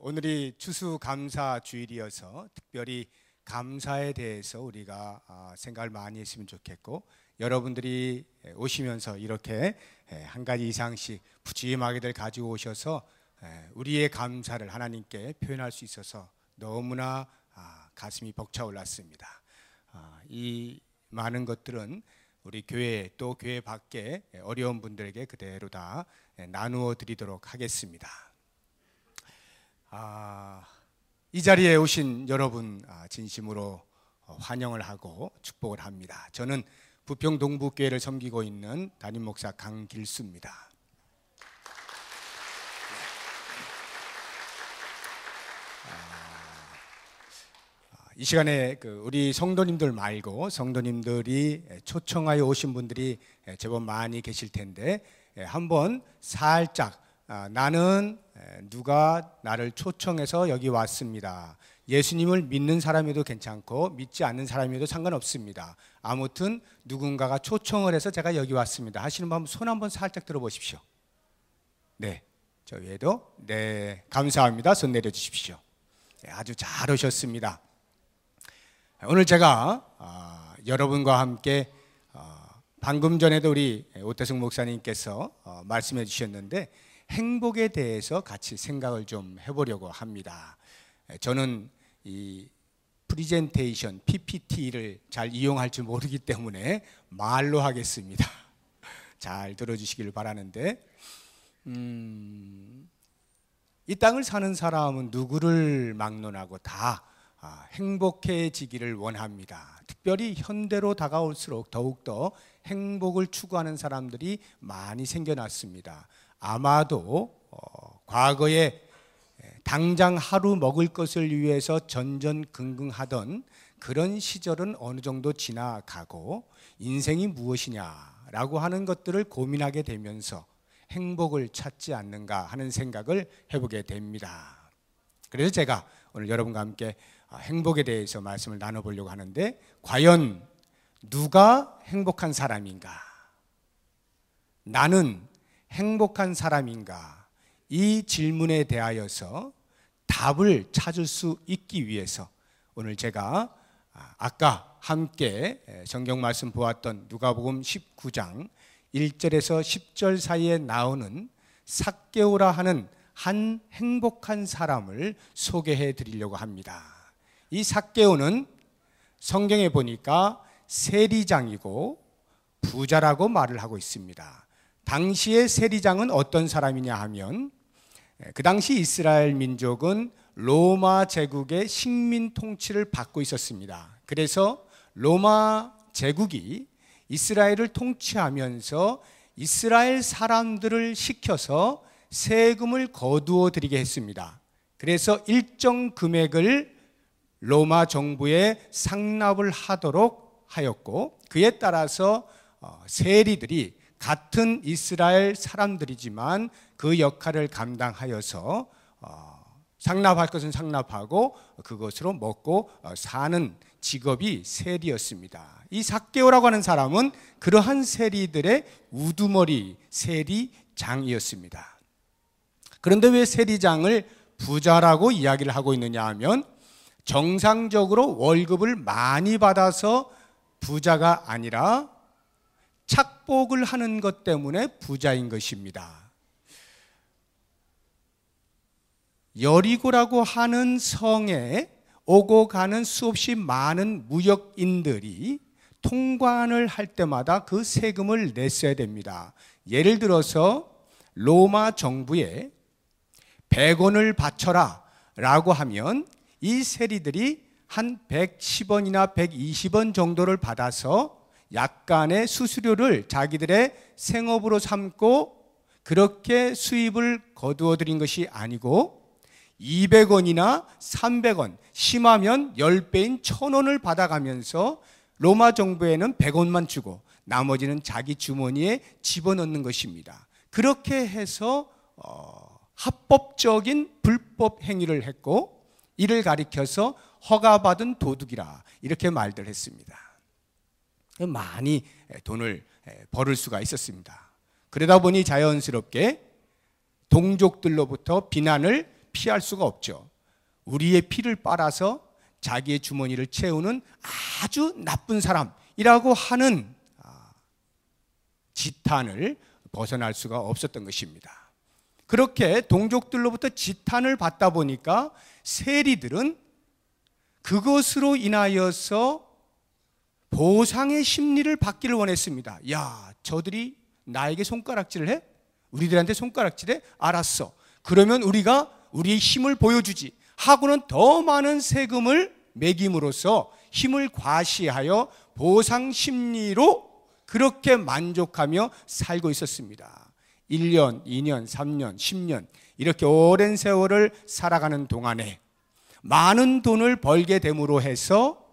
오늘이 추수감사 주일이어서 특별히 감사에 대해서 우리가 생각을 많이 했으면 좋겠고, 여러분들이 오시면서 이렇게 한 가지 이상씩 푸짐하게들 가지고 오셔서 우리의 감사를 하나님께 표현할 수 있어서 너무나 가슴이 벅차올랐습니다. 이 많은 것들은 우리 교회 또 교회 밖에 어려운 분들에게 그대로 다 나누어 드리도록 하겠습니다. 이 자리에 오신 여러분 진심으로 환영을 하고 축복을 합니다. 저는 부평 동북교회를 섬기고 있는 담임 목사 강길수입니다. 이 시간에 우리 성도님들 말고 성도님들이 초청하여 오신 분들이 제법 많이 계실 텐데, 한번 살짝 나는 누가 나를 초청해서 여기 왔습니다. 예수님을 믿는 사람이어도 괜찮고 믿지 않는 사람이어도 상관없습니다. 아무튼 누군가가 초청을 해서 제가 여기 왔습니다 하시는 분 손 한번 살짝 들어보십시오. 네, 저 위에도 네, 감사합니다. 손 내려주십시오. 아주 잘 오셨습니다. 오늘 제가 여러분과 함께 방금 전에도 우리 오태승 목사님께서 말씀해 주셨는데, 행복에 대해서 같이 생각을 좀 해보려고 합니다. 저는 이 프리젠테이션 PPT를 잘 이용할 줄 모르기 때문에 말로 하겠습니다. 잘 들어주시길 바라는데, 이 땅을 사는 사람은 누구를 막론하고 다 행복해지기를 원합니다. 특별히 현대로 다가올수록 더욱더 행복을 추구하는 사람들이 많이 생겨났습니다. 아마도 과거에 당장 하루 먹을 것을 위해서 전전긍긍하던 그런 시절은 어느 정도 지나가고, 인생이 무엇이냐라고 하는 것들을 고민하게 되면서 행복을 찾지 않는가 하는 생각을 해보게 됩니다. 그래서 제가 오늘 여러분과 함께 행복에 대해서 말씀을 나눠보려고 하는데, 과연 누가 행복한 사람인가? 나는 행복한 사람인가? 이 질문에 대하여서 답을 찾을 수 있기 위해서 오늘 제가 아까 함께 성경 말씀 보았던 누가복음 19장 1절에서 10절 사이에 나오는 삭개오라 하는 한 행복한 사람을 소개해 드리려고 합니다. 이 삭개오는 성경에 보니까 세리장이고 부자라고 말을 하고 있습니다. 당시의 세리장은 어떤 사람이냐 하면, 그 당시 이스라엘 민족은 로마 제국의 식민 통치를 받고 있었습니다. 그래서 로마 제국이 이스라엘을 통치하면서 이스라엘 사람들을 시켜서 세금을 거두어 드리게 했습니다. 그래서 일정 금액을 로마 정부에 상납을 하도록 하였고, 그에 따라서 세리들이 같은 이스라엘 사람들이지만 그 역할을 감당하여서 상납할 것은 상납하고 그것으로 먹고 사는 직업이 세리였습니다. 이 삭개오라고 하는 사람은 그러한 세리들의 우두머리 세리장이었습니다. 그런데 왜 세리장을 부자라고 이야기를 하고 있느냐 하면, 정상적으로 월급을 많이 받아서 부자가 아니라 착복을 하는 것 때문에 부자인 것입니다. 여리고라고 하는 성에 오고 가는 수없이 많은 무역인들이 통관을 할 때마다 그 세금을 냈어야 됩니다. 예를 들어서 로마 정부에 100원을 바쳐라 라고 하면 이 세리들이 한 110원이나 120원 정도를 받아서 약간의 수수료를 자기들의 생업으로 삼고 그렇게 수입을 거두어 들인 것이 아니고, 200원이나 300원, 심하면 10배인 1000원을 받아가면서 로마 정부에는 100원만 주고 나머지는 자기 주머니에 집어넣는 것입니다. 그렇게 해서 합법적인 불법 행위를 했고, 이를 가리켜서 허가받은 도둑이라 이렇게 말들 했습니다. 많이 돈을 벌을 수가 있었습니다. 그러다 보니 자연스럽게 동족들로부터 비난을 피할 수가 없죠. 우리의 피를 빨아서 자기의 주머니를 채우는 아주 나쁜 사람이라고 하는 지탄을 벗어날 수가 없었던 것입니다. 그렇게 동족들로부터 지탄을 받다 보니까 세리들은 그것으로 인하여서 보상의 심리를 받기를 원했습니다. 야, 저들이 나에게 손가락질을 해? 우리들한테 손가락질해? 알았어. 그러면 우리가 우리의 힘을 보여주지 하고는 더 많은 세금을 매김으로써 힘을 과시하여 보상 심리로 그렇게 만족하며 살고 있었습니다. 1년, 2년, 3년, 10년 이렇게 오랜 세월을 살아가는 동안에 많은 돈을 벌게 됨으로 해서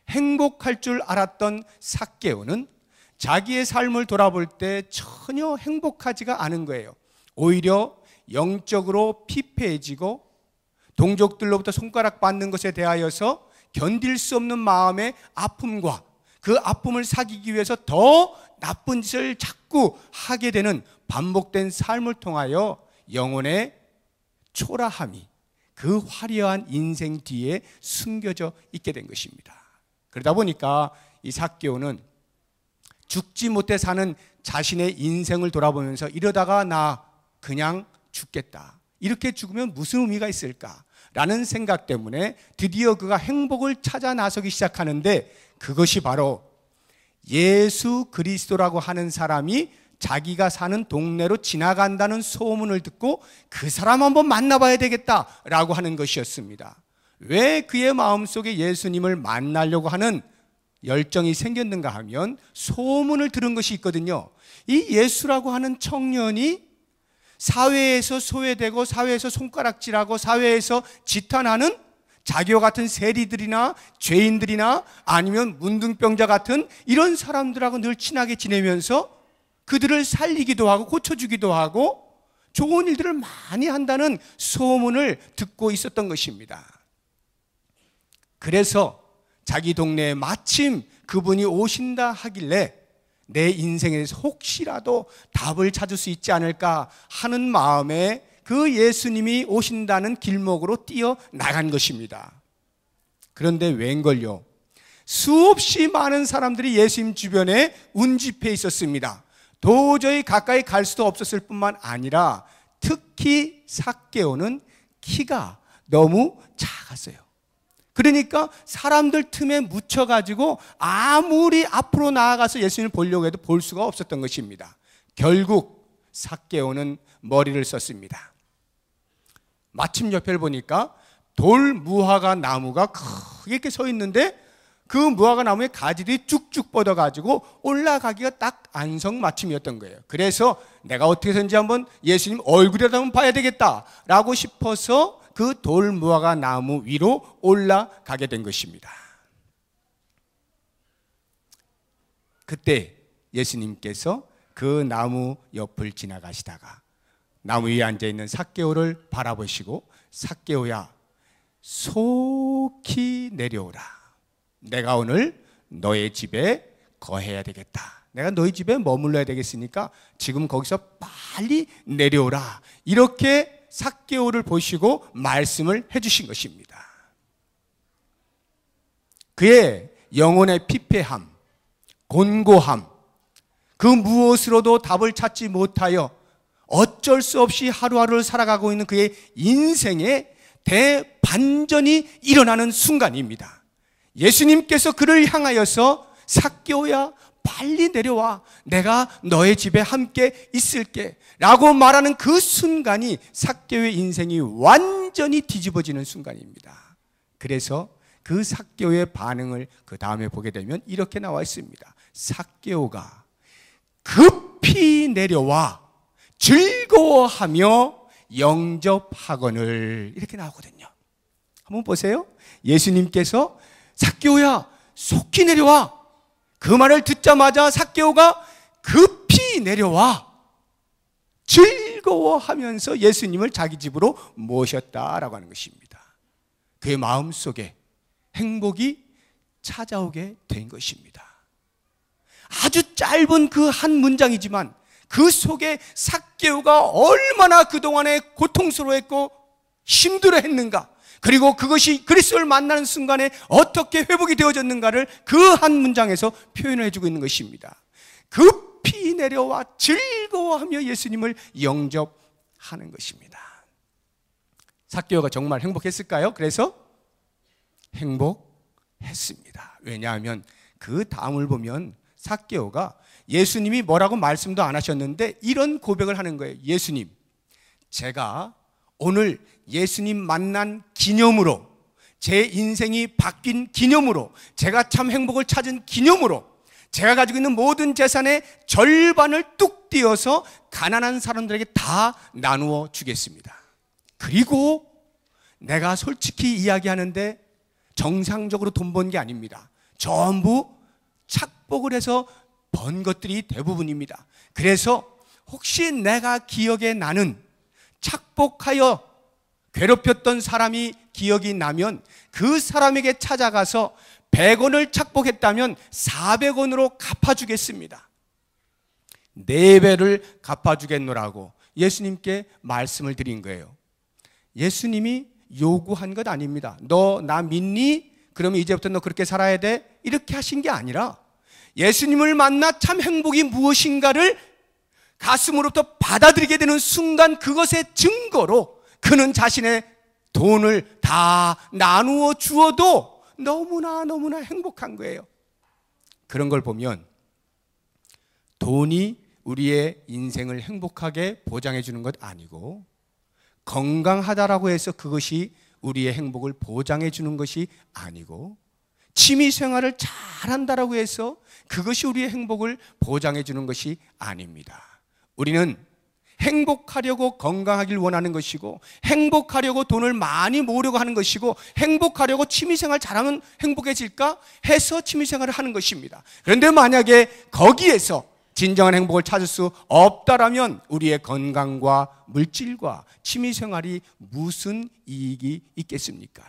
행복할 줄 알았던 삭개오는 자기의 삶을 돌아볼 때 전혀 행복하지가 않은 거예요. 오히려 영적으로 피폐해지고 동족들로부터 손가락 받는 것에 대하여서 견딜 수 없는 마음의 아픔과 그 아픔을 사귀기 위해서 더 나쁜 짓을 자꾸 하게 되는 반복된 삶을 통하여 영혼의 초라함이 그 화려한 인생 뒤에 숨겨져 있게 된 것입니다. 그러다 보니까 이 삭개오는 죽지 못해 사는 자신의 인생을 돌아보면서 이러다가 나 그냥 죽겠다. 이렇게 죽으면 무슨 의미가 있을까? 라는 생각 때문에 드디어 그가 행복을 찾아 나서기 시작하는데 그것이 바로 예수 그리스도라고 하는 사람이 자기가 사는 동네로 지나간다는 소문을 듣고 그 사람 한번 만나봐야 되겠다라고 하는 것이었습니다. 왜 그의 마음속에 예수님을 만나려고 하는 열정이 생겼는가 하면 소문을 들은 것이 있거든요. 이 예수라고 하는 청년이 사회에서 소외되고 사회에서 손가락질하고 사회에서 지탄하는 자기와 같은 세리들이나 죄인들이나 아니면 문둥병자 같은 이런 사람들하고 늘 친하게 지내면서 그들을 살리기도 하고 고쳐주기도 하고 좋은 일들을 많이 한다는 소문을 듣고 있었던 것입니다. 그래서 자기 동네에 마침 그분이 오신다 하길래 내 인생에서 혹시라도 답을 찾을 수 있지 않을까 하는 마음에 그 예수님이 오신다는 길목으로 뛰어나간 것입니다. 그런데 웬걸요? 수없이 많은 사람들이 예수님 주변에 운집해 있었습니다. 도저히 가까이 갈 수도 없었을 뿐만 아니라 특히 삭개오는 키가 너무 작았어요. 그러니까 사람들 틈에 묻혀가지고 아무리 앞으로 나아가서 예수님을 보려고 해도 볼 수가 없었던 것입니다. 결국 삭개오는 머리를 썼습니다. 마침 옆을 보니까 돌 무화과 나무가 크게 이렇게 서 있는데 그 무화과 나무의 가지들이 쭉쭉 뻗어가지고 올라가기가 딱 안성맞춤이었던 거예요. 그래서 내가 어떻게 해서든지 한번 예수님 얼굴이라도 한번 봐야 되겠다라고 싶어서 그 돌 무화과 나무 위로 올라가게 된 것입니다. 그때 예수님께서 그 나무 옆을 지나가시다가 나무 위에 앉아있는 삭개오를 바라보시고 삭개오야 속히 내려오라. 내가 오늘 너의 집에 거해야 되겠다. 내가 너희 집에 머물러야 되겠으니까 지금 거기서 빨리 내려오라. 이렇게 삭개오를 보시고 말씀을 해주신 것입니다. 그의 영혼의 피폐함, 곤고함, 그 무엇으로도 답을 찾지 못하여 어쩔 수 없이 하루하루를 살아가고 있는 그의 인생에 대반전이 일어나는 순간입니다. 예수님께서 그를 향하여서 삭개오야 빨리 내려와 내가 너의 집에 함께 있을게 라고 말하는 그 순간이 삭개오의 인생이 완전히 뒤집어지는 순간입니다. 그래서 그 삭개오의 반응을 그 다음에 보게 되면 이렇게 나와 있습니다. 삭개오가 급히 내려와 즐거워하며 영접하거늘 이렇게 나오거든요. 한번 보세요. 예수님께서 삭개오야 속히 내려와. 그 말을 듣자마자 삭개오가 급히 내려와 즐거워하면서 예수님을 자기 집으로 모셨다라고 하는 것입니다. 그의 마음속에 행복이 찾아오게 된 것입니다. 아주 짧은 그 한 문장이지만 그 속에 삭개오가 얼마나 그동안에 고통스러워했고 힘들어했는가, 그리고 그것이 그리스도를 만나는 순간에 어떻게 회복이 되어졌는가를 그 한 문장에서 표현을 해주고 있는 것입니다. 급히 내려와 즐거워하며 예수님을 영접하는 것입니다. 삭개오가 정말 행복했을까요? 그래서 행복했습니다. 왜냐하면 그 다음을 보면 삭개오가 예수님이 뭐라고 말씀도 안 하셨는데 이런 고백을 하는 거예요. 예수님, 제가 오늘 예수님 만난 기념으로, 제 인생이 바뀐 기념으로, 제가 참 행복을 찾은 기념으로 제가 가지고 있는 모든 재산의 절반을 뚝 띄어서 가난한 사람들에게 다 나누어 주겠습니다. 그리고 내가 솔직히 이야기하는데 정상적으로 돈 번 게 아닙니다. 전부 착복을 해서 번 것들이 대부분입니다. 그래서 혹시 내가 기억에 나는 착복하여 괴롭혔던 사람이 기억이 나면 그 사람에게 찾아가서 100원을 착복했다면 400원으로 갚아주겠습니다. 4배를 갚아주겠노라고 예수님께 말씀을 드린 거예요. 예수님이 요구한 것 아닙니다. 너 나 믿니? 그러면 이제부터 너 그렇게 살아야 돼? 이렇게 하신 게 아니라 예수님을 만나 참 행복이 무엇인가를 가슴으로부터 받아들이게 되는 순간, 그것의 증거로 그는 자신의 돈을 다 나누어 주어도 너무나 행복한 거예요. 그런 걸 보면 돈이 우리의 인생을 행복하게 보장해 주는 것 아니고, 건강하다라고 해서 그것이 우리의 행복을 보장해 주는 것이 아니고, 취미 생활을 잘한다라고 해서 그것이 우리의 행복을 보장해 주는 것이 아닙니다. 우리는 행복하려고 건강하길 원하는 것이고, 행복하려고 돈을 많이 모으려고 하는 것이고, 행복하려고 취미생활 잘하면 행복해질까 해서 취미생활을 하는 것입니다. 그런데 만약에 거기에서 진정한 행복을 찾을 수 없다라면 우리의 건강과 물질과 취미생활이 무슨 이익이 있겠습니까?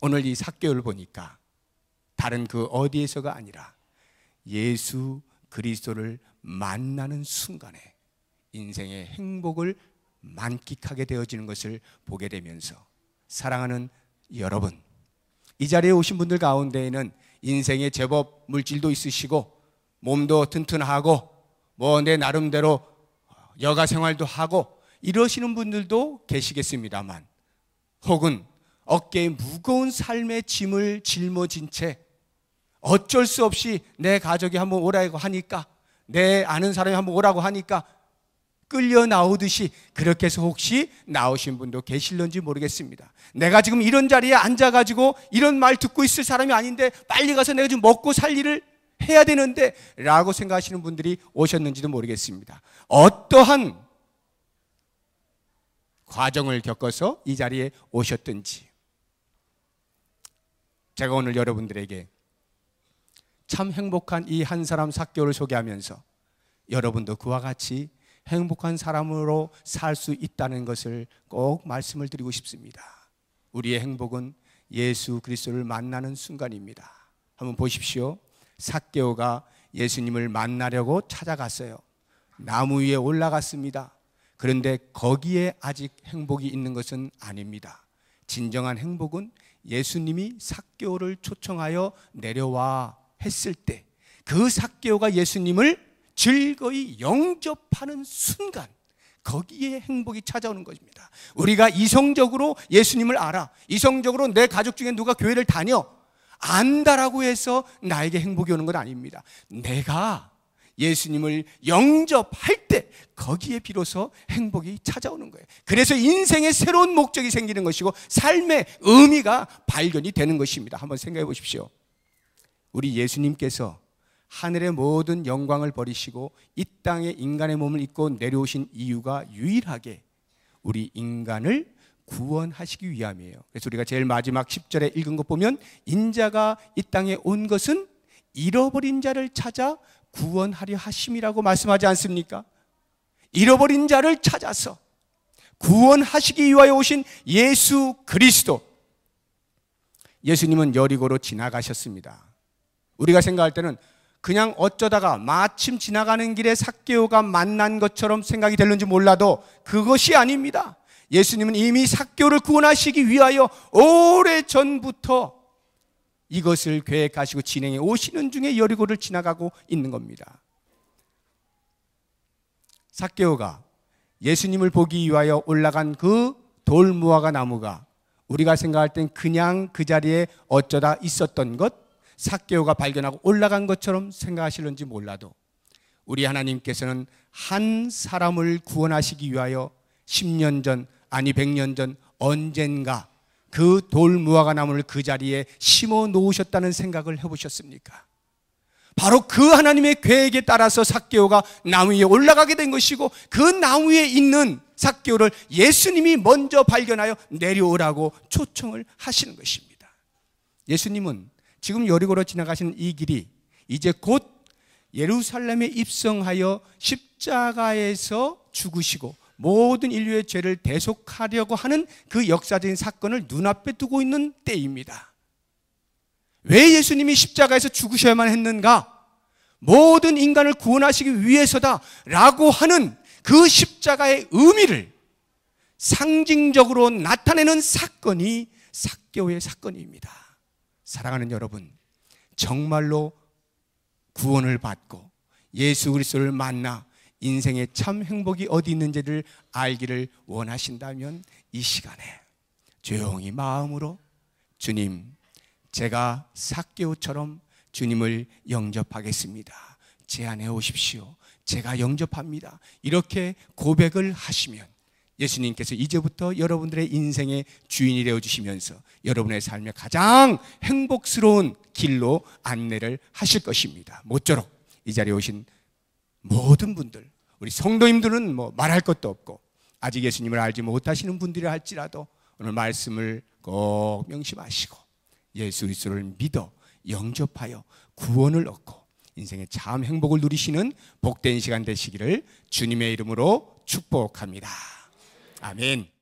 오늘 이 삭개오를 보니까 다른 그 어디에서가 아니라 예수 그리스도를 만나는 순간에 인생의 행복을 만끽하게 되어지는 것을 보게 되면서, 사랑하는 여러분, 이 자리에 오신 분들 가운데에는 인생에 제법 물질도 있으시고 몸도 튼튼하고 뭐 내 나름대로 여가 생활도 하고 이러시는 분들도 계시겠습니다만, 혹은 어깨에 무거운 삶의 짐을 짊어진 채 어쩔 수 없이 내 가족이 한번 오라고 하니까, 내 아는 사람이 한번 오라고 하니까 끌려 나오듯이 그렇게 해서 혹시 나오신 분도 계실런지 모르겠습니다. 내가 지금 이런 자리에 앉아가지고 이런 말 듣고 있을 사람이 아닌데 빨리 가서 내가 지금 먹고 살 일을 해야 되는데 라고 생각하시는 분들이 오셨는지도 모르겠습니다. 어떠한 과정을 겪어서 이 자리에 오셨든지, 제가 오늘 여러분들에게 참 행복한 이 한 사람 삭개오를 소개하면서 여러분도 그와 같이 행복한 사람으로 살 수 있다는 것을 꼭 말씀을 드리고 싶습니다. 우리의 행복은 예수 그리스도를 만나는 순간입니다. 한번 보십시오. 삭개오가 예수님을 만나려고 찾아갔어요. 나무 위에 올라갔습니다. 그런데 거기에 아직 행복이 있는 것은 아닙니다. 진정한 행복은 예수님이 삭개오를 초청하여 내려와 했을 때 그 삭개오가 예수님을 즐거이 영접하는 순간, 거기에 행복이 찾아오는 것입니다. 우리가 이성적으로 예수님을 알아, 이성적으로 내 가족 중에 누가 교회를 다녀 안다라고 해서 나에게 행복이 오는 건 아닙니다. 내가 예수님을 영접할 때 거기에 비로소 행복이 찾아오는 거예요. 그래서 인생의 새로운 목적이 생기는 것이고 삶의 의미가 발견이 되는 것입니다. 한번 생각해 보십시오. 우리 예수님께서 하늘의 모든 영광을 버리시고 이 땅에 인간의 몸을 입고 내려오신 이유가 유일하게 우리 인간을 구원하시기 위함이에요. 그래서 우리가 제일 마지막 10절에 읽은 것 보면, 인자가 이 땅에 온 것은 잃어버린 자를 찾아 구원하려 하심이라고 말씀하지 않습니까? 잃어버린 자를 찾아서 구원하시기 위하여 오신 예수 그리스도. 예수님은 여리고로 지나가셨습니다. 우리가 생각할 때는 그냥 어쩌다가 마침 지나가는 길에 삭개오가 만난 것처럼 생각이 되는지 몰라도 그것이 아닙니다. 예수님은 이미 삭개오를 구원하시기 위하여 오래전부터 이것을 계획하시고 진행해 오시는 중에 여리고를 지나가고 있는 겁니다. 삭개오가 예수님을 보기 위하여 올라간 그 돌무화과 나무가 우리가 생각할 땐 그냥 그 자리에 어쩌다 있었던 것, 삭개오가 발견하고 올라간 것처럼 생각하실는지 몰라도 우리 하나님께서는 한 사람을 구원하시기 위하여 10년 전, 아니 100년 전 언젠가 그 돌무화과 나무를 그 자리에 심어 놓으셨다는 생각을 해보셨습니까? 바로 그 하나님의 계획에 따라서 삭개오가 나무 위에 올라가게 된 것이고, 그 나무 위에 있는 삭개오를 예수님이 먼저 발견하여 내려오라고 초청을 하시는 것입니다. 예수님은 지금 여리고로 지나가시는 이 길이 이제 곧 예루살렘에 입성하여 십자가에서 죽으시고 모든 인류의 죄를 대속하려고 하는 그 역사적인 사건을 눈앞에 두고 있는 때입니다. 왜 예수님이 십자가에서 죽으셔야만 했는가? 모든 인간을 구원하시기 위해서다 라고 하는 그 십자가의 의미를 상징적으로 나타내는 사건이 삭개오의 사건입니다. 사랑하는 여러분, 정말로 구원을 받고 예수 그리스도를 만나 인생의 참 행복이 어디 있는지를 알기를 원하신다면 이 시간에 조용히 마음으로 주님, 제가 삭개오처럼 주님을 영접하겠습니다. 제 안에 오십시오. 제가 영접합니다. 이렇게 고백을 하시면 예수님께서 이제부터 여러분들의 인생의 주인이 되어주시면서 여러분의 삶의 가장 행복스러운 길로 안내를 하실 것입니다. 모쪼록 이 자리에 오신 모든 분들, 우리 성도님들은 뭐 말할 것도 없고 아직 예수님을 알지 못하시는 분들이 할지라도 오늘 말씀을 꼭 명심하시고 예수 그리스도를 믿어 영접하여 구원을 얻고 인생의 참 행복을 누리시는 복된 시간 되시기를 주님의 이름으로 축복합니다. 아멘.